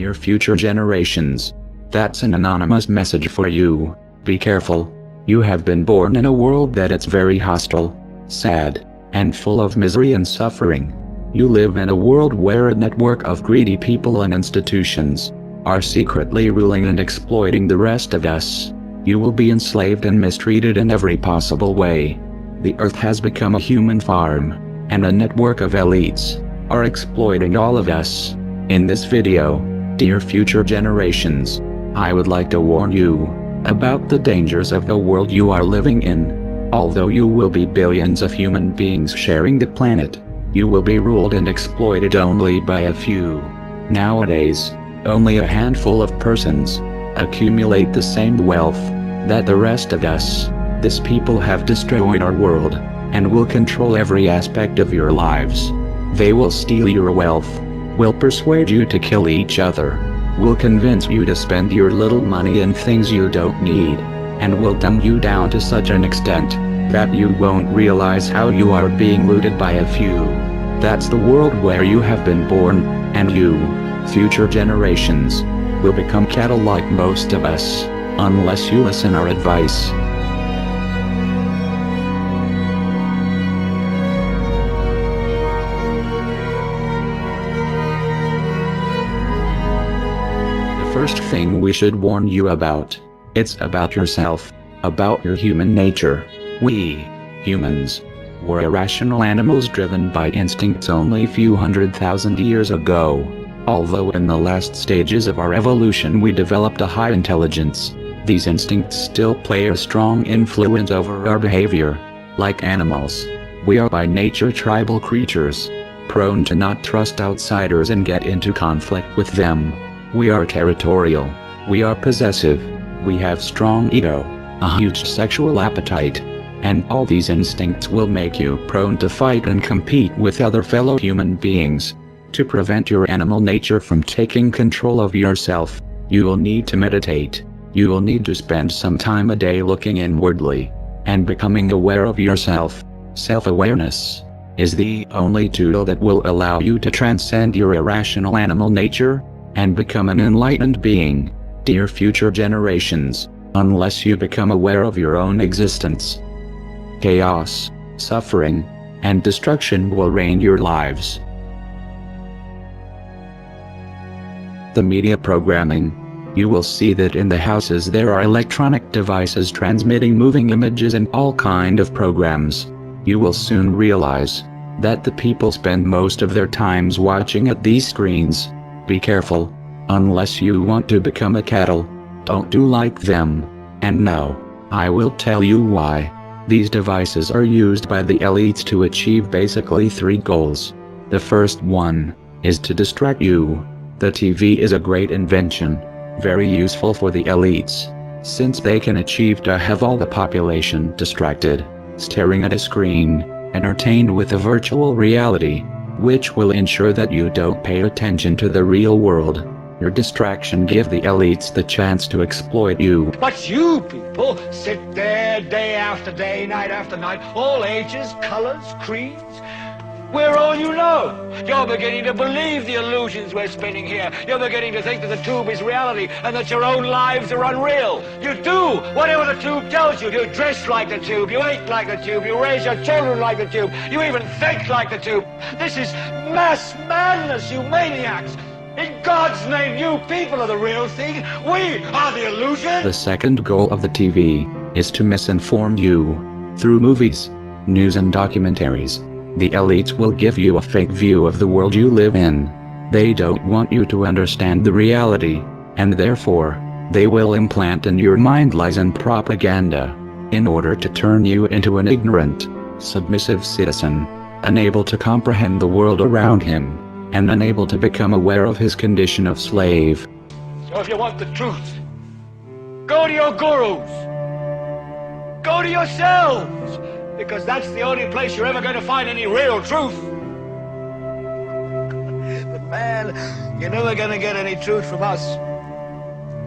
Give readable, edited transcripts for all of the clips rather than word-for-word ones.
Dear future generations. That's an anonymous message for you. Be careful. You have been born in a world that it's very hostile, sad, and full of misery and suffering. You live in a world where a network of greedy people and institutions are secretly ruling and exploiting the rest of us. You will be enslaved and mistreated in every possible way. The earth has become a human farm, and a network of elites are exploiting all of us. In this video, dear future generations, I would like to warn you about the dangers of the world you are living in. Although you will be billions of human beings sharing the planet, you will be ruled and exploited only by a few. Nowadays, only a handful of persons accumulate the same wealth that the rest of us. These people have destroyed our world and will control every aspect of your lives. They will steal your wealth, will persuade you to kill each other, will convince you to spend your little money in things you don't need, and will dumb you down to such an extent that you won't realize how you are being looted by a few. That's the world where you have been born, and you, future generations, will become cattle like most of us, unless you listen our advice. The first thing we should warn you about, it's about yourself, about your human nature. We, humans, were irrational animals driven by instincts only a few 100,000 years ago. Although in the last stages of our evolution we developed a high intelligence, these instincts still play a strong influence over our behavior. Like animals, we are by nature tribal creatures, prone to not trust outsiders and get into conflict with them. We are territorial, we are possessive, we have strong ego, a huge sexual appetite, and all these instincts will make you prone to fight and compete with other fellow human beings. To prevent your animal nature from taking control of yourself, you will need to meditate. You will need to spend some time a day looking inwardly and becoming aware of yourself. Self-awareness is the only tool that will allow you to transcend your irrational animal nature and become an enlightened being. Dear future generations, unless you become aware of your own existence, chaos, suffering, and destruction will reign your lives. The media programming. You will see that in the houses there are electronic devices transmitting moving images and all kind of programs. You will soon realize that the people spend most of their times watching at these screens. Be careful. Unless you want to become a cattle, don't do like them. And no, I will tell you why. These devices are used by the elites to achieve basically three goals. The first one is to distract you. The TV is a great invention, very useful for the elites, since they can achieve to have all the population distracted, staring at a screen, entertained with a virtual reality, which will ensure that you don't pay attention to the real world. Your distraction gives the elites the chance to exploit you. But you people sit there day after day, night after night, all ages, colors, creeds. We're all you know. You're beginning to believe the illusions we're spinning here. You're beginning to think that the tube is reality and that your own lives are unreal. You do whatever the tube tells you. You dress like the tube, you eat like the tube, you raise your children like the tube, you even think like the tube. This is mass madness, you maniacs. In God's name, you people are the real thing. We are the illusion. The second goal of the TV is to misinform you. Through movies, news and documentaries, the elites will give you a fake view of the world you live in. They don't want you to understand the reality, and therefore, they will implant in your mind lies and propaganda, in order to turn you into an ignorant, submissive citizen, unable to comprehend the world around him, and unable to become aware of his condition of slave. So if you want the truth, go to your gurus. Go to yourselves, because that's the only place you're ever going to find any real truth. But man, you're never going to get any truth from us.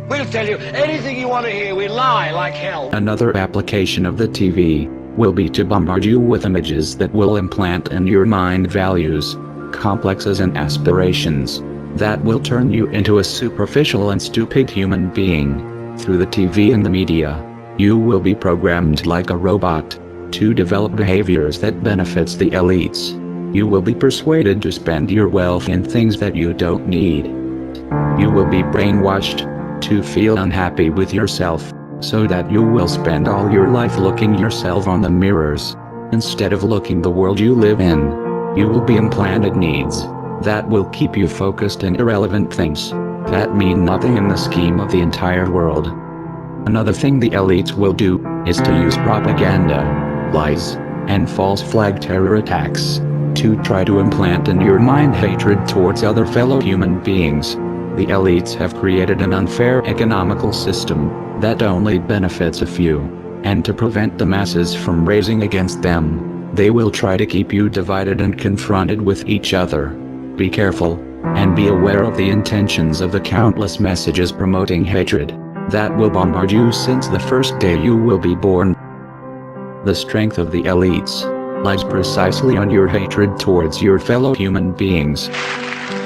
We'll tell you anything you want to hear. We lie like hell. Another application of the TV will be to bombard you with images that will implant in your mind values, complexes and aspirations. that will turn you into a superficial and stupid human being. Through the TV and the media, you will be programmed like a robot to develop behaviors that benefits the elites. You will be persuaded to spend your wealth in things that you don't need. You will be brainwashed to feel unhappy with yourself, so that you will spend all your life looking yourself on the mirrors, instead of looking the world you live in. You will be implanted needs that will keep you focused on irrelevant things that mean nothing in the scheme of the entire world. Another thing the elites will do is to use propaganda, lies, and false flag terror attacks to try to implant in your mind hatred towards other fellow human beings. The elites have created an unfair economical system that only benefits a few, and to prevent the masses from raising against them, they will try to keep you divided and confronted with each other. Be careful, and be aware of the intentions of the countless messages promoting hatred that will bombard you since the first day you will be born. The strength of the elites lies precisely on your hatred towards your fellow human beings.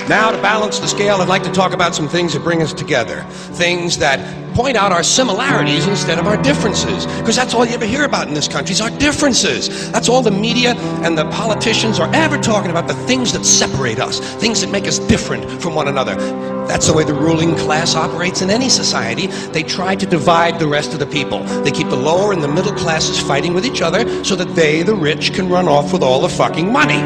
Now, to balance the scale, I'd like to talk about some things that bring us together. Things that point out our similarities instead of our differences. Because that's all you ever hear about in this country is our differences. That's all the media and the politicians are ever talking about, the things that separate us, things that make us different from one another. That's the way the ruling class operates in any society. They try to divide the rest of the people. They keep the lower and the middle classes fighting with each other so that they, the rich, can run off with all the fucking money.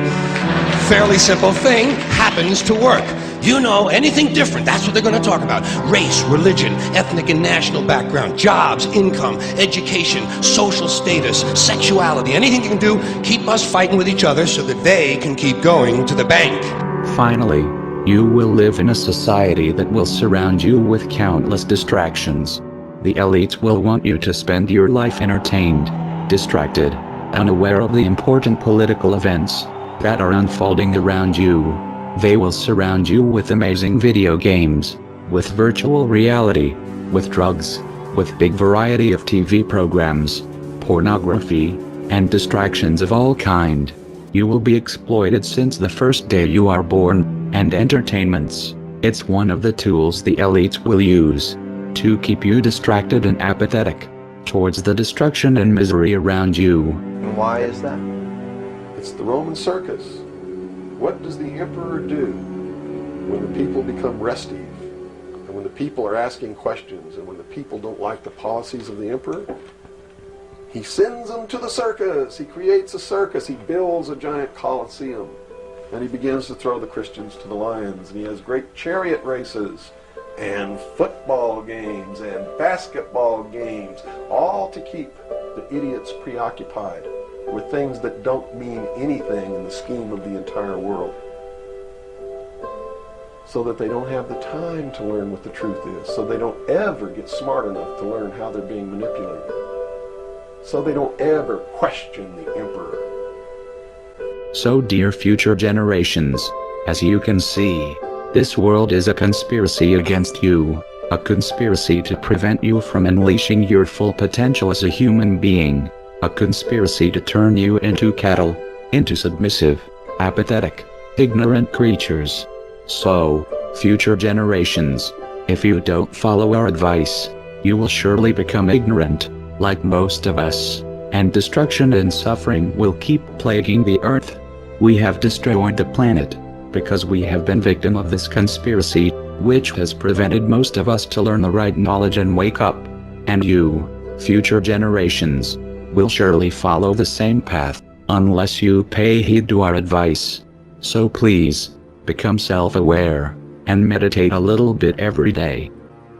Fairly simple thing, happens to work. You know, anything different, that's what they're going to talk about. Race, religion, ethnic and national background, jobs, income, education, social status, sexuality, anything you can do, keep us fighting with each other so that they can keep going to the bank. Finally, you will live in a society that will surround you with countless distractions. The elites will want you to spend your life entertained, distracted, unaware of the important political events that are unfolding around you. They will surround you with amazing video games, with virtual reality, with drugs, with big variety of TV programs, pornography, and distractions of all kind. You will be exploited since the first day you are born, and entertainments, it's one of the tools the elites will use to keep you distracted and apathetic towards the destruction and misery around you. And why is that? It's the Roman circus. What does the emperor do when the people become restive, and when the people are asking questions, and when the people don't like the policies of the emperor? He sends them to the circus. He creates a circus. He builds a giant coliseum, and he begins to throw the Christians to the lions, and he has great chariot races and football games and basketball games, all to keep the idiots preoccupied with things that don't mean anything in the scheme of the entire world, so that they don't have the time to learn what the truth is, so they don't ever get smart enough to learn how they're being manipulated, so they don't ever question the emperor. So dear future generations, as you can see, this world is a conspiracy against you, a conspiracy to prevent you from unleashing your full potential as a human being. A conspiracy to turn you into cattle, into submissive, apathetic, ignorant creatures. So, future generations, if you don't follow our advice, you will surely become ignorant, like most of us, and destruction and suffering will keep plaguing the earth. We have destroyed the planet because we have been victim of this conspiracy, which has prevented most of us to learn the right knowledge and wake up. And you, future generations, will surely follow the same path, unless you pay heed to our advice. So please, become self-aware, and meditate a little bit every day.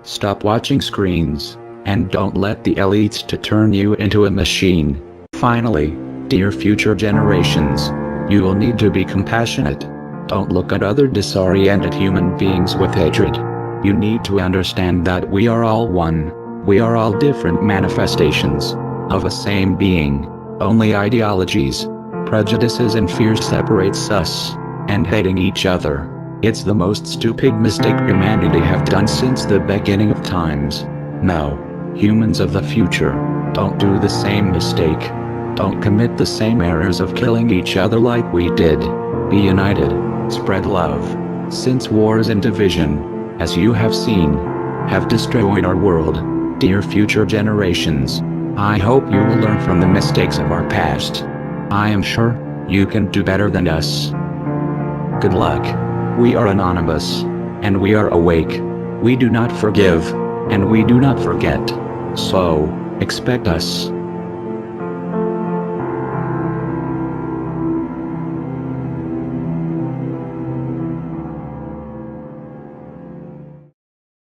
Stop watching screens, and don't let the elites to turn you into a machine. Finally, dear future generations, you will need to be compassionate. Don't look at other disoriented human beings with hatred. You need to understand that we are all one. We are all different manifestations of a same being. Only ideologies, prejudices and fears separates us, and hating each other. It's the most stupid mistake humanity have done since the beginning of times. No, humans of the future, don't do the same mistake. Don't commit the same errors of killing each other like we did. Be united, spread love, since wars and division, as you have seen, have destroyed our world. Dear future generations, I hope you will learn from the mistakes of our past. I am sure you can do better than us. Good luck. We are anonymous, and we are awake. We do not forgive, and we do not forget. So, expect us.